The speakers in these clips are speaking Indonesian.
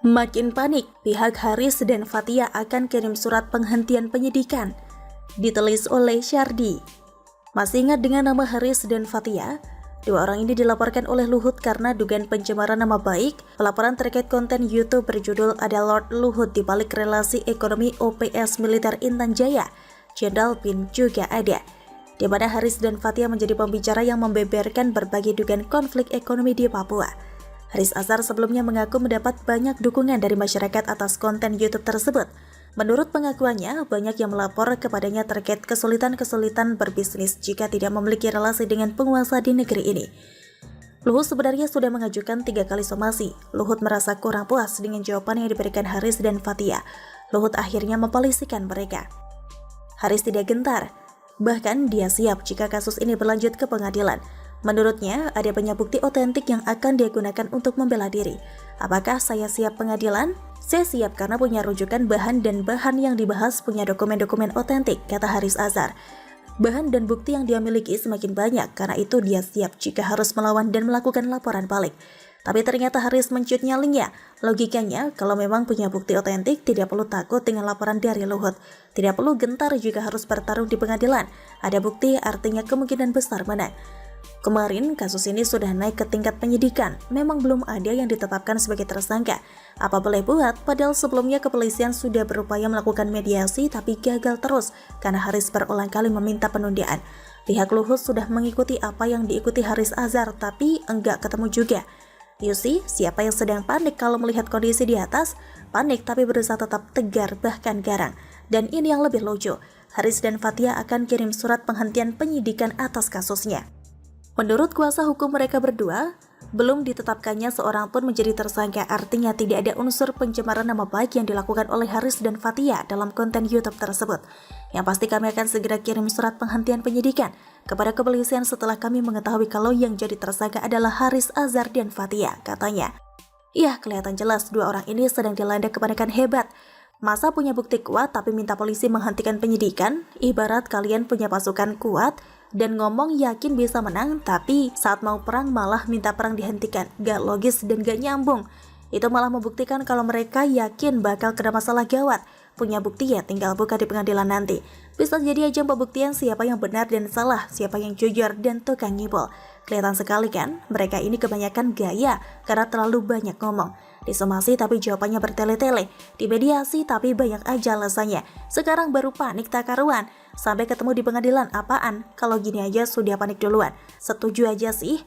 Makin panik, pihak Haris dan Fathia akan kirim surat penghentian penyidikan. Ditulis oleh Syardi. Masih ingat dengan nama Haris dan Fathia? Dua orang ini dilaporkan oleh Luhut karena dugaan pencemaran nama baik. Pelaporan terkait konten YouTube berjudul "Ada Lord Luhut di balik relasi ekonomi OPS Militer Intan Jaya". Jenderal Bin juga ada, di mana Haris dan Fathia menjadi pembicara yang membeberkan berbagai dugaan konflik ekonomi di Papua. Haris Azhar sebelumnya mengaku mendapat banyak dukungan dari masyarakat atas konten YouTube tersebut. Menurut pengakuannya, banyak yang melapor kepadanya terkait kesulitan-kesulitan berbisnis jika tidak memiliki relasi dengan penguasa di negeri ini. Luhut sebenarnya sudah mengajukan 3 kali somasi. Luhut merasa kurang puas dengan jawaban yang diberikan Haris dan Fathia. Luhut akhirnya mempolisikan mereka. Haris tidak gentar, bahkan dia siap jika kasus ini berlanjut ke pengadilan. Menurutnya, ada banyak bukti otentik yang akan dia gunakan untuk membela diri. Apakah saya siap pengadilan? Saya siap karena punya rujukan bahan dan bahan yang dibahas punya dokumen-dokumen otentik, kata Haris Azhar. Bahan dan bukti yang dia miliki semakin banyak, karena itu dia siap jika harus melawan dan melakukan laporan balik. Tapi ternyata Haris mencut nyalinya. Logikanya, kalau memang punya bukti otentik, tidak perlu takut dengan laporan dari Luhut. Tidak perlu gentar jika harus bertarung di pengadilan. Ada bukti artinya kemungkinan besar menang. Kemarin, kasus ini sudah naik ke tingkat penyidikan. Memang belum ada yang ditetapkan sebagai tersangka. Apa boleh buat, padahal sebelumnya kepolisian sudah berupaya melakukan mediasi tapi gagal terus karena Haris berulang kali meminta penundaan. Pihak Luhut sudah mengikuti apa yang diikuti Haris Azhar tapi enggak ketemu juga. You see, siapa yang sedang panik kalau melihat kondisi di atas? Panik tapi berusaha tetap tegar bahkan garang. Dan ini yang lebih lucu, Haris dan Fathia akan kirim surat penghentian penyidikan atas kasusnya. Menurut kuasa hukum mereka berdua, belum ditetapkannya seorang pun menjadi tersangka, artinya tidak ada unsur pencemaran nama baik yang dilakukan oleh Haris dan Fathia dalam konten YouTube tersebut. Yang pasti kami akan segera kirim surat penghentian penyidikan kepada kepolisian setelah kami mengetahui kalau yang jadi tersangka adalah Haris Azhar dan Fathia, katanya. Iya, kelihatan jelas dua orang ini sedang dilanda kepanikan hebat. Masa punya bukti kuat tapi minta polisi menghentikan penyidikan? Ibarat kalian punya pasukan kuat dan ngomong yakin bisa menang, tapi saat mau perang malah minta perang dihentikan. Gak logis dan gak nyambung. Itu malah membuktikan kalau mereka yakin bakal kena masalah gawat. Punya bukti ya tinggal buka di pengadilan nanti. Bisa jadi ajang pembuktian siapa yang benar dan salah, siapa yang jujur dan tukang ngibul. Kelihatan sekali kan, mereka ini kebanyakan gaya karena terlalu banyak ngomong. Disomasi tapi jawabannya bertele-tele, dimediasi tapi banyak aja alasannya. Sekarang baru panik tak karuan. Sampai ketemu di pengadilan apaan? Kalau gini aja sudah panik duluan. Setuju aja sih.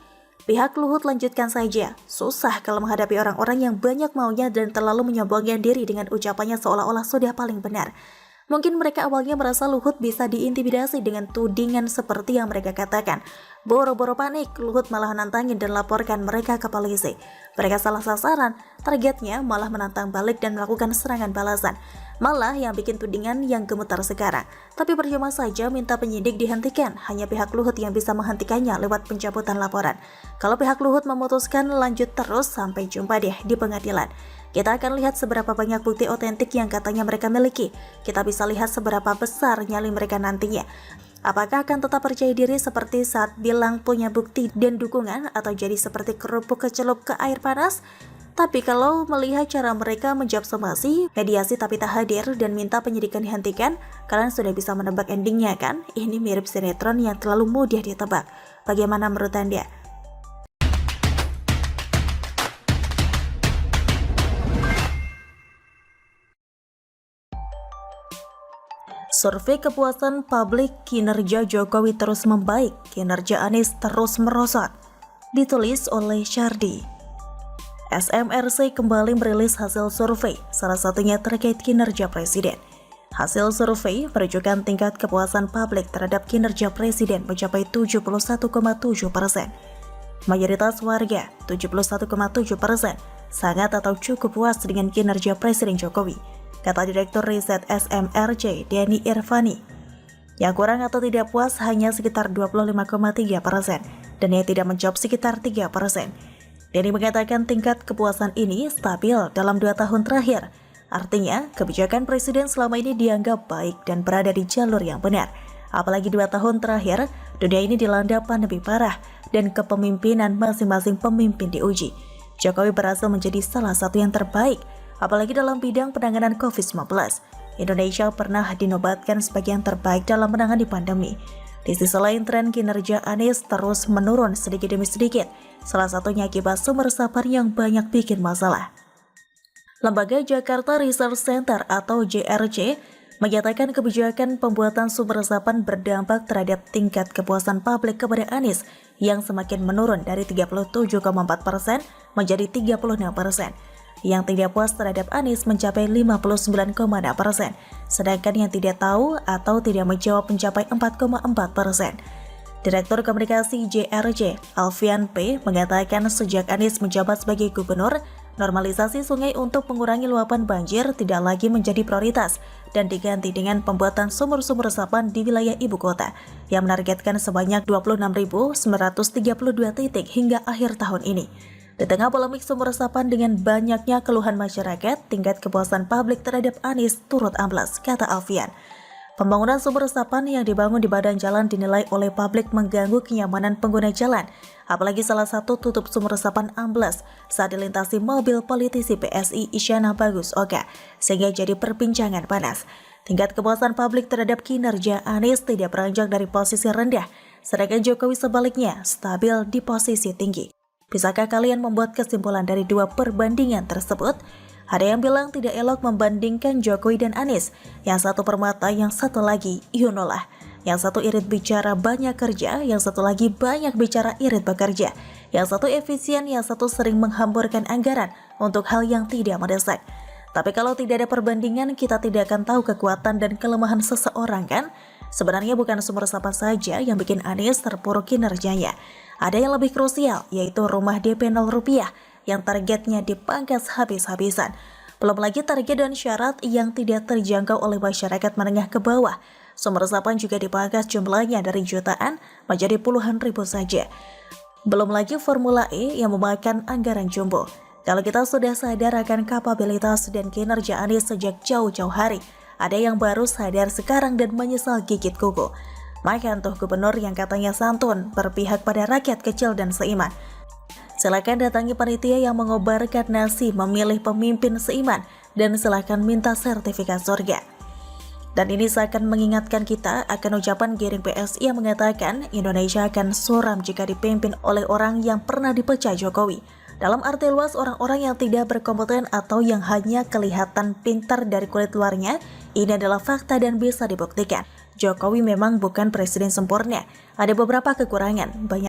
Pihak Luhut lanjutkan saja. Susah kalau menghadapi orang-orang yang banyak maunya dan terlalu menyombongkan diri dengan ucapannya seolah-olah sudah paling benar. Mungkin mereka awalnya merasa Luhut bisa diintimidasi dengan tudingan seperti yang mereka katakan. Boro-boro panik, Luhut malah nantangin dan laporkan mereka ke polisi. Mereka salah sasaran, targetnya malah menantang balik dan melakukan serangan balasan. Malah yang bikin tudingan yang gemetar sekarang. Tapi percuma saja minta penyidik dihentikan, hanya pihak Luhut yang bisa menghentikannya lewat pencabutan laporan. Kalau pihak Luhut memutuskan lanjut terus, sampai jumpa deh di pengadilan. Kita akan lihat seberapa banyak bukti otentik yang katanya mereka miliki. Kita bisa lihat seberapa besar nyali mereka nantinya. Apakah akan tetap percaya diri seperti saat bilang punya bukti dan dukungan, atau jadi seperti kerupuk kecelup ke air panas? Tapi kalau melihat cara mereka menjawab somasi, mediasi tapi tak hadir, dan minta penyidikan dihentikan, kalian sudah bisa menebak endingnya kan? Ini mirip sinetron yang terlalu mudah ditebak. Bagaimana menurut Anda? Survei kepuasan publik kinerja Jokowi terus membaik, kinerja Anies terus merosot. Ditulis oleh Syardi. SMRC kembali merilis hasil survei, salah satunya terkait kinerja presiden. Hasil survei menunjukkan tingkat kepuasan publik terhadap kinerja presiden mencapai 71,7%. Mayoritas warga, 71,7%, sangat atau cukup puas dengan kinerja Presiden Jokowi, kata Direktur Riset SMRC Denny Irvani. Yang kurang atau tidak puas hanya sekitar 25,3% dan yang tidak menjawab sekitar 3%. Denny mengatakan tingkat kepuasan ini stabil dalam 2 tahun terakhir. Artinya, kebijakan Presiden selama ini dianggap baik dan berada di jalur yang benar. Apalagi 2 tahun terakhir, dunia ini dilanda pandemi parah dan kepemimpinan masing-masing pemimpin diuji. Jokowi berhasil menjadi salah satu yang terbaik. apalagi dalam bidang penanganan COVID-19. Indonesia pernah dinobatkan sebagai yang terbaik dalam menangani pandemi. Di sisi lain, tren kinerja Anies terus menurun sedikit demi sedikit, salah satunya akibat sumber resapan yang banyak bikin masalah. Lembaga Jakarta Research Center atau JRC menyatakan kebijakan pembuatan sumber resapan berdampak terhadap tingkat kepuasan publik kepada Anies yang semakin menurun dari 37,4% menjadi 36%. Yang tidak puas terhadap Anies mencapai 59,6%, sedangkan yang tidak tahu atau tidak menjawab mencapai 4,4%. Direktur Komunikasi JRC, Alfian P. mengatakan sejak Anies menjabat sebagai gubernur, normalisasi sungai untuk mengurangi luapan banjir tidak lagi menjadi prioritas dan diganti dengan pembuatan sumur-sumur resapan di wilayah ibu kota yang menargetkan sebanyak 26.932 titik hingga akhir tahun ini. Di tengah polemik sumur resapan dengan banyaknya keluhan masyarakat, tingkat kepuasan publik terhadap Anies turut amblas, kata Alfian. Pembangunan sumur resapan yang dibangun di badan jalan dinilai oleh publik mengganggu kenyamanan pengguna jalan, apalagi salah satu tutup sumur resapan amblas saat dilintasi mobil politisi PSI Isyana Bagus Oka, sehingga jadi perbincangan panas. Tingkat kepuasan publik terhadap kinerja Anies tidak beranjak dari posisi rendah, sedangkan Jokowi sebaliknya stabil di posisi tinggi. Bisakah kalian membuat kesimpulan dari dua perbandingan tersebut? Ada yang bilang tidak elok membandingkan Jokowi dan Anies. Yang satu permata, yang satu lagi Yunolah. Yang satu irit bicara banyak kerja, yang satu lagi banyak bicara irit bekerja. Yang satu efisien, yang satu sering menghamburkan anggaran untuk hal yang tidak mendesak. Tapi kalau tidak ada perbandingan, kita tidak akan tahu kekuatan dan kelemahan seseorang, kan? Sebenarnya bukan sumber resapan saja yang bikin Anies terpuruk kinerjanya. Ada yang lebih krusial, yaitu rumah DP 0 rupiah yang targetnya dipangkas habis-habisan. Belum lagi target dan syarat yang tidak terjangkau oleh masyarakat menengah ke bawah. Sumber resapan juga dipangkas jumlahnya dari jutaan menjadi puluhan ribu saja. Belum lagi Formula E yang memakan anggaran jumbo. Kalau kita sudah sadar akan kapabilitas dan kinerja Anies sejak jauh-jauh hari, ada yang baru sadar sekarang dan menyesal gigit kuku. Maka untuk gubernur yang katanya santun, berpihak pada rakyat kecil dan seiman, silakan datangi panitia yang mengobarkan nasi memilih pemimpin seiman dan silakan minta sertifikat surga. Dan ini seakan mengingatkan kita akan ucapan Giring PSI yang mengatakan Indonesia akan suram jika dipimpin oleh orang yang pernah dipecah Jokowi. Dalam arti luas, orang-orang yang tidak berkompeten atau yang hanya kelihatan pintar dari kulit luarnya, ini adalah fakta dan bisa dibuktikan. Jokowi memang bukan presiden sempurna, ada beberapa kekurangan, banyak